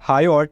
Hi all.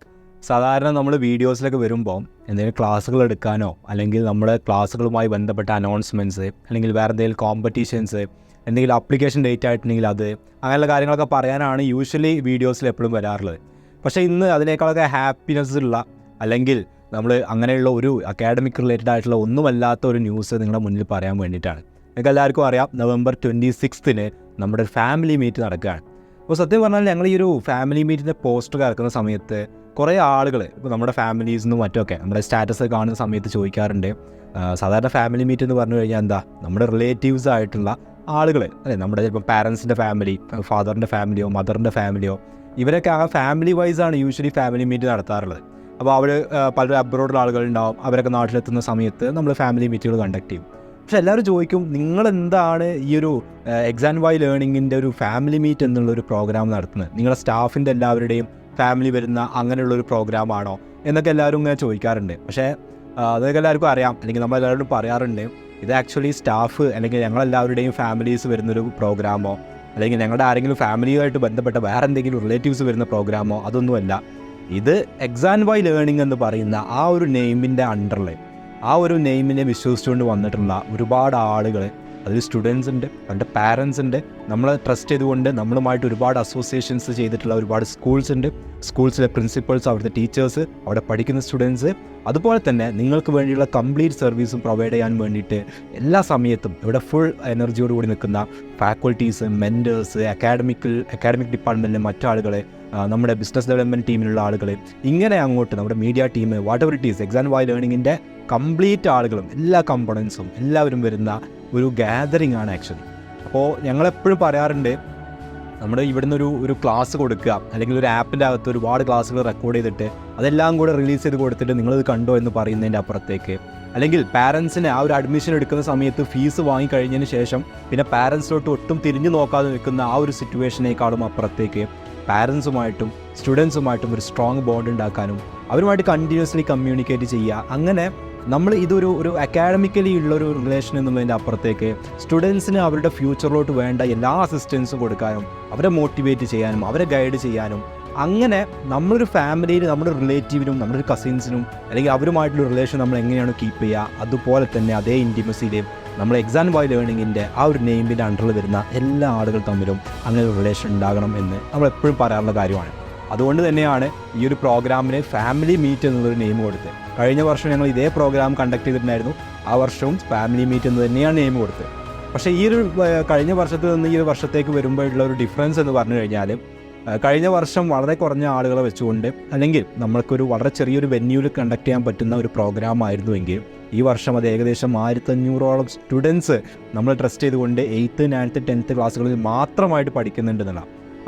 സാധാരണ നമ്മൾ വീഡിയോസിലൊക്കെ വരുമ്പോൾ എന്തെങ്കിലും ക്ലാസ്സുകൾ എടുക്കാനോ അല്ലെങ്കിൽ നമ്മുടെ ക്ലാസ്സുകളുമായി ബന്ധപ്പെട്ട അനൗൺസ്മെൻറ്റ്സ് അല്ലെങ്കിൽ വേറെ എന്തെങ്കിലും കോമ്പറ്റീഷൻസ് എന്തെങ്കിലും അപ്ലിക്കേഷൻ ഡേറ്റ് ആയിട്ടുണ്ടെങ്കിൽ അത് അങ്ങനെയുള്ള കാര്യങ്ങളൊക്കെ പറയാനാണ് യൂഷ്വലി വീഡിയോസിൽ എപ്പോഴും വരാറുള്ളത്. പക്ഷേ ഇന്ന് അതിനേക്കാളൊക്കെ ഹാപ്പിനെസ് ഉള്ള അല്ലെങ്കിൽ നമ്മൾ അങ്ങനെയുള്ള ഒരു അക്കാഡമിക് റിലേറ്റഡ് ആയിട്ടുള്ള ഒന്നുമല്ലാത്ത ഒരു ന്യൂസ് നിങ്ങളുടെ മുന്നിൽ പറയാൻ വേണ്ടിയിട്ടാണ്. നിങ്ങൾക്ക് എല്ലാവർക്കും അറിയാം, November 26 നമ്മുടെ ഫാമിലി മീറ്റ് നടക്കുകയാണ്. അപ്പോൾ സത്യം പറഞ്ഞാൽ ഞങ്ങൾ ഈ ഒരു ഫാമിലി മീറ്റിൻ്റെ പോസ്റ്റർ ഇറക്കുന്ന സമയത്ത് കുറേ ആളുകൾ ഇപ്പോൾ നമ്മുടെ ഫാമിലീസ് നിന്നും മറ്റൊക്കെ നമ്മുടെ സ്റ്റാറ്റസ് കാണുന്ന സമയത്ത് ചോദിക്കാറുണ്ട്, സാധാരണ ഫാമിലി മീറ്റ് എന്ന് പറഞ്ഞു കഴിഞ്ഞാൽ എന്താ, നമ്മുടെ റിലേറ്റീവ്സ് ആയിട്ടുള്ള ആളുകൾ അല്ലേ, നമ്മുടെ ചിലപ്പോൾ പാരൻസിൻ്റെ ഫാമിലി, ഫാദറിൻ്റെ ഫാമിലിയോ മദറിൻ്റെ ഫാമിലിയോ, ഇവരൊക്കെ ആ ഫാമിലി വൈസാണ് യൂഷ്വലി ഫാമിലി മീറ്റ് നടത്താറുള്ളത്. അപ്പോൾ അവർ പല അബ്രോഡുള്ള ആളുകളുണ്ടാവും, അവരൊക്കെ നാട്ടിലെത്തുന്ന സമയത്ത് നമ്മൾ ഫാമിലി മീറ്റുകൾ കണ്ടക്ട് ചെയ്യും. പക്ഷെ എല്ലാവരും ചോദിക്കും, നിങ്ങളെന്താണ് ഈ ഒരു XandY ലേണിങ്ങിൻ്റെ ഒരു ഫാമിലി മീറ്റ് എന്നുള്ളൊരു പ്രോഗ്രാം നടത്തുന്നത്, നിങ്ങളുടെ സ്റ്റാഫിൻ്റെ എല്ലാവരുടെയും ഫാമിലി വരുന്ന അങ്ങനെയുള്ളൊരു പ്രോഗ്രാമാണോ എന്നൊക്കെ എല്ലാവരും ഇങ്ങനെ ചോദിക്കാറുണ്ട്. പക്ഷേ അതൊക്കെ എല്ലാവർക്കും അറിയാം, അല്ലെങ്കിൽ നമ്മളെല്ലാവരോടും പറയാറുണ്ട്, ഇത് ആക്ച്വലി സ്റ്റാഫ് അല്ലെങ്കിൽ ഞങ്ങളെല്ലാവരുടെയും ഫാമിലീസ് വരുന്നൊരു പ്രോഗ്രാമോ അല്ലെങ്കിൽ ഞങ്ങളുടെ ആരെങ്കിലും ഫാമിലിയുമായിട്ട് ബന്ധപ്പെട്ട വേറെ എന്തെങ്കിലും റിലേറ്റീവ്സ് വരുന്ന പ്രോഗ്രാമോ അതൊന്നുമല്ല. ഇത് XandY ലേണിംഗ് എന്ന് പറയുന്ന ആ ഒരു നെയിമിൻ്റെ അണ്ടറിൽ, ആ ഒരു നെയിമിനെ വിശ്വസിച്ചുകൊണ്ട് വന്നിട്ടുള്ള ഒരുപാട് ആളുകൾ, അതിൽ സ്റ്റുഡൻസ് ഉണ്ട്, അവരുടെ പാരൻസ് ഉണ്ട്, നമ്മളെ ട്രസ്റ്റ് ചെയ്തുകൊണ്ട് നമ്മളുമായിട്ട് ഒരുപാട് അസോസിയേഷൻസ് ചെയ്തിട്ടുള്ള ഒരുപാട് സ്കൂൾസ് ഉണ്ട്, സ്കൂൾസിലെ പ്രിൻസിപ്പൾസ്, അവിടുത്തെ ടീച്ചേഴ്സ്, അവിടെ പഠിക്കുന്ന സ്റ്റുഡൻസ്, അതുപോലെ തന്നെ നിങ്ങൾക്ക് വേണ്ടിയുള്ള കംപ്ലീറ്റ് സർവീസും പ്രൊവൈഡ് ചെയ്യാൻ വേണ്ടിയിട്ട് എല്ലാ സമയത്തും ഇവിടെ ഫുൾ എനർജിയോടുകൂടി നിൽക്കുന്ന ഫാക്കൽറ്റീസ്, മെൻറ്റേഴ്സ്, അക്കാഡമിക് ഡിപ്പാർട്ട്മെൻറ്റിലെ മറ്റാളുകൾ, നമ്മുടെ ബിസിനസ് ഡെവലപ്മെൻറ്റ് ടീമിലുള്ള ആളുകൾ, ഇങ്ങനെ അങ്ങോട്ട് നമ്മുടെ media team, whatever it is, XandY ലേണിങ്ങിൻ്റെ കംപ്ലീറ്റ് ആളുകളും എല്ലാ കമ്പോണൻസും എല്ലാവരും വരുന്ന ഒരു ഗാദറിംഗ് ആണ് ആക്ച്വലി. അപ്പോൾ ഞങ്ങളെപ്പോഴും പറയാറുണ്ട്, നമ്മുടെ ഇവിടുന്ന് ഒരു ക്ലാസ് കൊടുക്കുക അല്ലെങ്കിൽ ഒരു ആപ്പിൻ്റെ അകത്ത് ഒരുപാട് ക്ലാസ്സുകൾ റെക്കോർഡ് ചെയ്തിട്ട് അതെല്ലാം കൂടെ റിലീസ് ചെയ്ത് കൊടുത്തിട്ട് നിങ്ങളിത് കണ്ടോ എന്ന് പറയുന്നതിൻ്റെ അപ്പുറത്തേക്ക്, അല്ലെങ്കിൽ പാരൻസിന് ആ ഒരു അഡ്മിഷൻ എടുക്കുന്ന സമയത്ത് ഫീസ് വാങ്ങിക്കഴിഞ്ഞതിന് ശേഷം പിന്നെ പാരൻസിലോട്ട് ഒട്ടും തിരിഞ്ഞു നോക്കാതെ നിൽക്കുന്ന ആ ഒരു സിറ്റുവേഷനേക്കാളും അപ്പുറത്തേക്ക് പാരൻസുമായിട്ടും സ്റ്റുഡൻസുമായിട്ടും ഒരു സ്ട്രോങ് ബോണ്ട് ഉണ്ടാക്കാനും അവരുമായിട്ട് കണ്ടിന്യൂസ്ലി കമ്മ്യൂണിക്കേറ്റ് ചെയ്യുക, അങ്ങനെ നമ്മൾ ഒരു അക്കാഡമിക്കലി ഉള്ളൊരു റിലേഷൻ എന്നുള്ളതിൻ്റെ അപ്പുറത്തേക്ക് സ്റ്റുഡൻസിന് അവരുടെ ഫ്യൂച്ചറിലോട്ട് വേണ്ട എല്ലാ അസിസ്റ്റൻസും കൊടുക്കാനും അവരെ മോട്ടിവേറ്റ് ചെയ്യാനും അവരെ ഗൈഡ് ചെയ്യാനും, അങ്ങനെ നമ്മളൊരു ഫാമിലിയിൽ നമ്മുടെ റിലേറ്റീവിനും നമ്മുടെ കസിൻസിനും അല്ലെങ്കിൽ അവരുമായിട്ടുള്ള റിലേഷൻ നമ്മൾ എങ്ങനെയാണ് കീപ്പ് ചെയ്യുക, അതുപോലെ തന്നെ അതേ ഇൻറ്റിമസിയിലെയും നമ്മൾ XandY ലേണിങ്ങിൻ്റെ ആ ഒരു നെയിമിൻ്റെ അണ്ടറിൽ വരുന്ന എല്ലാ ആളുകൾ തമ്മിലും അങ്ങനെ ഒരു റിലേഷൻ ഉണ്ടാകണം എന്ന് നമ്മളെപ്പോഴും പറയാറുള്ള കാര്യമാണ്. അതുകൊണ്ട് തന്നെയാണ് ഈ ഒരു പ്രോഗ്രാമിന് ഫാമിലി മീറ്റ് എന്നുള്ളൊരു നെയിം കൊടുത്തത്. കഴിഞ്ഞ വർഷം ഞങ്ങൾ ഇതേ പ്രോഗ്രാം കണ്ടക്ട് ചെയ്തിട്ടുണ്ടായിരുന്നു, ആ വർഷവും ഫാമിലി മീറ്റ് എന്ന് തന്നെയാണ് നെയിം കൊടുത്തത്. പക്ഷേ ഈ ഒരു കഴിഞ്ഞ വർഷത്തിൽ നിന്ന് ഈ ഒരു വർഷത്തേക്ക് വരുമ്പോഴുള്ള ഒരു ഡിഫറൻസ് എന്ന് പറഞ്ഞു കഴിഞ്ഞാൽ, കഴിഞ്ഞ വർഷം വളരെ കുറഞ്ഞ ആളുകളെ വെച്ചുകൊണ്ട് അല്ലെങ്കിൽ നമ്മൾക്കൊരു വളരെ ചെറിയൊരു വെന്യൂവിൽ കണ്ടക്ട് ചെയ്യാൻ പറ്റുന്ന ഒരു പ്രോഗ്രാം ആയിരുന്നുവെങ്കിൽ ഈ വർഷം അത് ഏകദേശം 1500ഓളം സ്റ്റുഡൻസ് നമ്മൾ ട്രസ്റ്റ് ചെയ്തുകൊണ്ട് 8th, 9th, 10th ക്ലാസ്സുകളിൽ മാത്രമായിട്ട് പഠിക്കുന്നുണ്ടെന്നുള്ള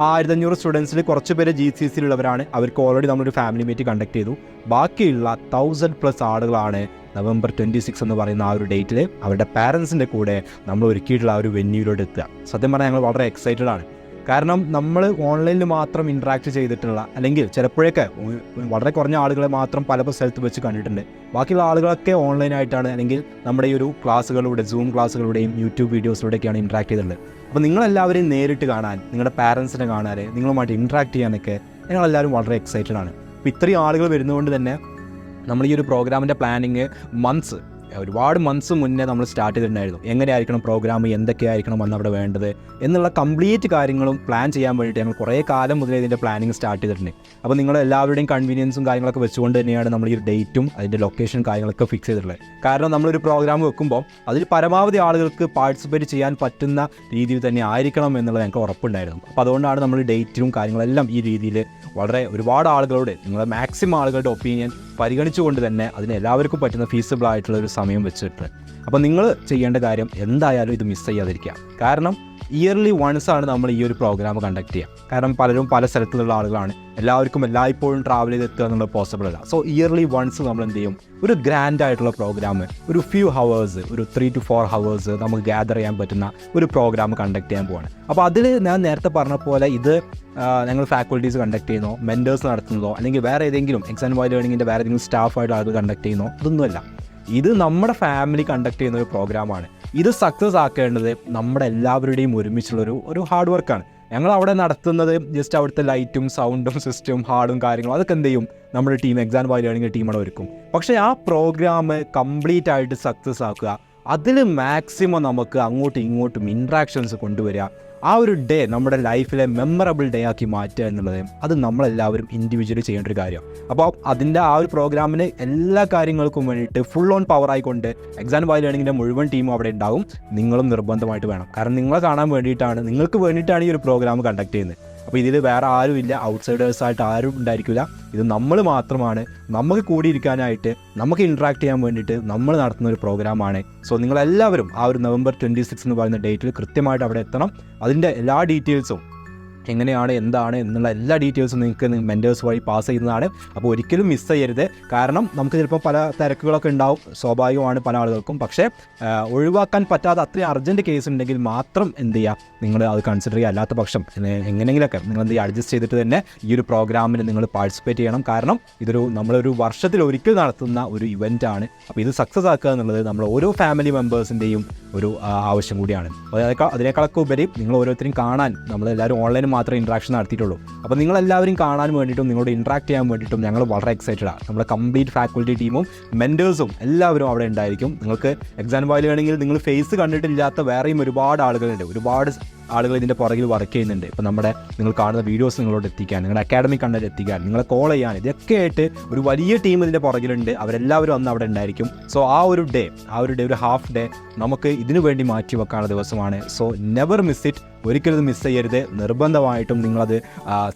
1500 സ്റ്റുഡൻസിൽ കുറച്ച് പേര് GCSEയിലുള്ളവരാണ്, അവർക്ക് ഓൾറെഡി നമ്മളൊരു ഫാമിലി മീറ്റ് കണ്ടക്ട് ചെയ്തു. ബാക്കിയുള്ള 1000+ ആളുകളാണ് November 26 എന്ന് പറയുന്ന ആ ഒരു ഡേറ്റിൽ അവരുടെ പാരൻസിൻ്റെ കൂടെ നമ്മൾ ഒരുക്കിയിട്ടുള്ള ആ ഒരു വെന്യൂയിലോട്ട് എത്തുക. സത്യം പറഞ്ഞാൽ ഞങ്ങൾ വളരെ എക്സൈറ്റഡ് ആണ്. കാരണം നമ്മൾ ഓൺലൈനിൽ മാത്രം ഇൻട്രാക്ട് ചെയ്തിട്ടുള്ള അല്ലെങ്കിൽ ചിലപ്പോഴൊക്കെ വളരെ കുറഞ്ഞ ആളുകളെ മാത്രം പല സ്ഥലത്ത് വെച്ച് കണ്ടിട്ടുണ്ട്, ബാക്കിയുള്ള ആളുകളൊക്കെ ഓൺലൈനായിട്ടാണ് അല്ലെങ്കിൽ നമ്മുടെ ഈ ഒരു ക്ലാസ്സുകളിലൂടെ, സൂം ക്ലാസ്സുകളുടെയും യൂട്യൂബ് വീഡിയോസിലൂടെയൊക്കെയാണ് ഇൻട്രാക്ട് ചെയ്തിട്ടുള്ളത്. അപ്പോൾ നിങ്ങളെല്ലാവരെയും നേരിട്ട് കാണാൻ, നിങ്ങളുടെ പാരൻസിനെ കാണാൻ, നിങ്ങളുമായിട്ട് ഇൻട്രാക്ട് ചെയ്യാനൊക്കെ ഞങ്ങളെല്ലാവരും വളരെ എക്സൈറ്റഡ് ആണ്. അപ്പോൾ ഇത്രയും ആളുകൾ വരുന്നതുകൊണ്ട് തന്നെ നമ്മൾ ഈ ഒരു പ്രോഗ്രാമിൻ്റെ പ്ലാനിങ് ഒരുപാട് മന്ത്സ് മുന്നേ നമ്മൾ സ്റ്റാർട്ട് ചെയ്തിട്ടുണ്ടായിരുന്നു. എങ്ങനെയായിരിക്കണം പ്രോഗ്രാം, എന്തൊക്കെയായിരിക്കണം അന്ന് അവിടെ വേണ്ടത് എന്നുള്ള കംപ്ലീറ്റ് കാര്യങ്ങളും പ്ലാൻ ചെയ്യാൻ വേണ്ടിയിട്ട് ഞങ്ങൾ കുറേ കാലം മുതലേ ഇതിൻ്റെ പ്ലാനിങ് സ്റ്റാർട്ട് ചെയ്തിട്ടുണ്ട്. അപ്പോൾ നിങ്ങളെല്ലാവരുടെയും കൺവീനിയൻസും കാര്യങ്ങളൊക്കെ വെച്ചുകൊണ്ട് തന്നെയാണ് നമ്മൾ ഈ ഒരു ഡേറ്റും അതിൻ്റെ ലൊക്കേഷൻ കാര്യങ്ങളൊക്കെ ഫിക്സ് ചെയ്തിട്ടുള്ളത്. കാരണം നമ്മളൊരു പ്രോഗ്രാം വെക്കുമ്പോൾ അതിൽ പരമാവധി ആളുകൾക്ക് പാർട്ടിസിപ്പേറ്റ് ചെയ്യാൻ പറ്റുന്ന രീതിയിൽ തന്നെ ആയിരിക്കണം എന്നുള്ളത് ഞങ്ങൾക്ക് ഉറപ്പുണ്ടായിരുന്നു. അപ്പോൾ അതുകൊണ്ടാണ് നമ്മൾ ഡേറ്റും കാര്യങ്ങളെല്ലാം ഈ രീതിയിൽ വളരെ ഒരുപാട് ആളുകളോട്, നിങ്ങളുടെ മാക്സിമം ആളുകളുടെ ഒപ്പീനിയൻ പരിഗണിച്ചുകൊണ്ട് തന്നെ അതിന് എല്ലാവർക്കും പറ്റുന്ന ഫീസിബിൾ ആയിട്ടുള്ള ഒരു സമയം വെച്ചിട്ട്. അപ്പോൾ നിങ്ങൾ ചെയ്യേണ്ട കാര്യം എന്തായാലും ഇത് മിസ് ചെയ്യാതിരിക്കുക. കാരണം ഇയർലി വൺസ് ആണ് നമ്മൾ ഈ ഒരു പ്രോഗ്രാം കണ്ടക്ട് ചെയ്യുക. കാരണം പലരും പല സ്ഥലത്തുള്ള ആളുകളാണ്, എല്ലാവർക്കും എല്ലായ്പ്പോഴും ട്രാവൽ ചെയ്ത് എത്തുക എന്നുള്ളത് പോസിബിൾ അല്ല. സോ ഇയർലി വൺസ് നമ്മൾ എന്ത് ചെയ്യും, ഒരു ഗ്രാൻഡ് ആയിട്ടുള്ള പ്രോഗ്രാം, ഒരു ഫ്യൂ ഹവേഴ്സ്, ഒരു 3 to 4 ഹവേഴ്സ് നമുക്ക് ഗ്യാദർ ചെയ്യാൻ പറ്റുന്ന ഒരു പ്രോഗ്രാം കണ്ടക്ട് ചെയ്യാൻ പോവാണ്. അപ്പോൾ അതിൽ ഞാൻ നേരത്തെ പറഞ്ഞ പോലെ ഇത് ഞങ്ങൾ ഫാക്കൽറ്റീസ് കണ്ടക്ട് ചെയ്യുന്നോ, മെൻറ്റേഴ്സ് നടത്തുന്നതോ, അല്ലെങ്കിൽ വേറെ ഏതെങ്കിലും XandY ലേണിങ്ങിൻ്റെ വേറെ ഏതെങ്കിലും സ്റ്റാഫായിട്ട് ആളുകൾ കണ്ടക്ട് ചെയ്യുന്നോ, ഇതൊന്നുമല്ല. ഇത് നമ്മുടെ ഫാമിലി കണ്ടക്ട് ചെയ്യുന്ന ഒരു പ്രോഗ്രാമാണ്. ഇത് സക്സസ് ആക്കേണ്ടത് നമ്മുടെ എല്ലാവരുടെയും ഒരുമിച്ചുള്ളൊരു ഹാർഡ് വർക്കാണ്. ഞങ്ങൾ അവിടെ നടത്തുന്നത് ജസ്റ്റ് അവിടുത്തെ ലൈറ്റും സൗണ്ടും സിസ്റ്റവും ഹാർഡും കാര്യങ്ങളും അതൊക്കെ എന്ത് ചെയ്യും നമ്മുടെ ടീം XandY Learning ടീം അവിടെ ഒരുക്കും. പക്ഷേ ആ പ്രോഗ്രാം കംപ്ലീറ്റ് ആയിട്ട് സക്സസ് ആക്കുക, അതിൽ മാക്സിമം നമുക്ക് അങ്ങോട്ടും ഇങ്ങോട്ടും ഇൻട്രാക്ഷൻസ് കൊണ്ടുവരിക, ആ ഒരു ഡേ നമ്മുടെ ലൈഫിലെ മെമ്മറബിൾ ഡേ ആക്കി മാറ്റുക എന്നുള്ളത് അത് നമ്മളെല്ലാവരും ഇൻഡിവിജ്വലി ചെയ്യേണ്ട ഒരു കാര്യം. അപ്പോൾ അതിൻ്റെ ആ ഒരു പ്രോഗ്രാമിന് എല്ലാ കാര്യങ്ങൾക്കും വേണ്ടിയിട്ട് ഫുൾ ഓൺ പവർ ആയിക്കൊണ്ട് XandY Learningൻ്റെ മുഴുവൻ ടീമും അവിടെ ഉണ്ടാവും. നിങ്ങളും നിർബന്ധമായിട്ട് വേണം. കാരണം നിങ്ങളെ കാണാൻ വേണ്ടിയിട്ടാണ്, നിങ്ങൾക്ക് വേണ്ടിയിട്ടാണ് ഈ ഒരു പ്രോഗ്രാം കണ്ടക്ട് ചെയ്യുന്നത്. അപ്പോൾ ഇതിൽ വേറെ ആരുമില്ല, ഔട്ട്സൈഡേഴ്സായിട്ട് ആരും ഉണ്ടായിരിക്കില്ല. ഇത് നമ്മൾ മാത്രമാണ്, നമുക്ക് കൂടിയിരിക്കാനായിട്ട്, നമുക്ക് ഇൻട്രാക്ട് ചെയ്യാൻ വേണ്ടിയിട്ട് നമ്മൾ നടത്തുന്ന ഒരു പ്രോഗ്രാമാണ്. സോ നിങ്ങളെല്ലാവരും ആ ഒരു November 26 എന്ന് പറയുന്ന ഡേറ്റിൽ കൃത്യമായിട്ട് അവിടെ എത്തണം. അതിൻ്റെ എല്ലാ ഡീറ്റെയിൽസും എങ്ങനെയാണ് എന്താണ് എന്നുള്ള എല്ലാ ഡീറ്റെയിൽസും നിങ്ങൾക്ക് മെൻറ്റേഴ്സ് വഴി പാസ് ചെയ്യുന്നതാണ്. അപ്പോൾ ഒരിക്കലും മിസ് ചെയ്യരുത്. കാരണം നമുക്ക് ചിലപ്പോൾ പല തിരക്കുകളൊക്കെ ഉണ്ടാവും, സ്വാഭാവികമാണ് പല ആളുകൾക്കും. പക്ഷേ ഒഴിവാക്കാൻ പറ്റാതെ അത്രയും അർജൻറ്റ് കേസ് ഉണ്ടെങ്കിൽ മാത്രം എന്ത് ചെയ്യുക, നിങ്ങൾ അത് കൺസിഡർ ചെയ്യുക. അല്ലാത്ത പക്ഷം എങ്ങനെയെങ്കിലൊക്കെ നിങ്ങൾ എന്ത് ചെയ്യുക, അഡ്ജസ്റ്റ് ചെയ്തിട്ട് തന്നെ ഈ ഒരു പ്രോഗ്രാമിന് നിങ്ങൾ പാർട്ടിസിപ്പേറ്റ് ചെയ്യണം. കാരണം നമ്മളൊരു വർഷത്തിൽ ഒരിക്കൽ നടത്തുന്ന ഒരു ഇവൻ്റാണ്. അപ്പോൾ ഇത് സക്സസ് ആക്കുക എന്നുള്ളത് നമ്മൾ ഓരോ ഫാമിലി മെമ്പേഴ്സിൻ്റെയും ഒരു ആവശ്യം കൂടിയാണ്. അതിനേക്കാളൊക്കെ ഉപരി നിങ്ങൾ ഓരോരുത്തരും കാണാൻ, നമ്മളെല്ലാവരും ഓൺലൈനിൽ മാത്രമേ ഇൻട്രാക്ഷൻ നടത്തിയിട്ടുള്ളൂ. അപ്പോൾ നിങ്ങളെല്ലാവരും കാണാൻ വേണ്ടിയിട്ടും നിങ്ങളോട് ഇൻട്രാക്ട് ചെയ്യാൻ വേണ്ടിയിട്ടും ഞങ്ങൾ വളരെ എക്സൈറ്റഡാണ്. നമ്മുടെ കംപ്ലീറ്റ് ഫാക്കൽറ്റി ടീമും മെൻറ്റേഴ്സും എല്ലാവരും അവിടെ ഉണ്ടായിരിക്കും. നിങ്ങൾക്ക് XandY Learning നിങ്ങൾ ഫേസ് കണ്ടിട്ടില്ലാത്ത വേറെയും ഒരുപാട് ആളുകളുണ്ട്, ഒരുപാട് ആളുകൾ ഇതിൻ്റെ പുറകിൽ വർക്ക് ചെയ്യുന്നുണ്ട്. ഇപ്പോൾ നിങ്ങൾ കാണുന്ന വീഡിയോസ് നിങ്ങളോട് എത്തിക്കാൻ, നിങ്ങളുടെ അക്കാഡമിക് കണ്ടന്റ് എത്തിക്കാൻ, നിങ്ങളെ കോൾ ചെയ്യാൻ, ഇതൊക്കെ ആയിട്ട് ഒരു വലിയ ടീം ഇതിൻ്റെ പുറകിലുണ്ട്. അവരെല്ലാവരും അന്ന് അവിടെ ഉണ്ടായിരിക്കും. സോ ആ ഒരു ഡേ ഒരു ഹാഫ് ഡേ നമുക്ക് ഇതിനു വേണ്ടി മാറ്റി വെക്കാനുള്ള ദിവസമാണ്. So never miss it. ഒരിക്കലും മിസ് ചെയ്യരുത്. നിർബന്ധമായിട്ടും നിങ്ങളത്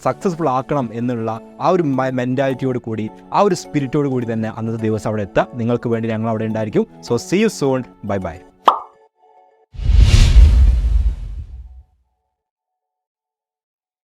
സക്സസ്ഫുൾ ആക്കണം എന്നുള്ള ആ ഒരു മെൻറ്റാലിറ്റിയോട് കൂടി, ആ ഒരു സ്പിരിറ്റോട് കൂടി തന്നെ അന്നത്തെ ദിവസം അവിടെ എത്താം. നിങ്ങൾക്ക് വേണ്ടി ഞങ്ങൾ അവിടെ ഉണ്ടായിരിക്കും. So see you soon. Bye by.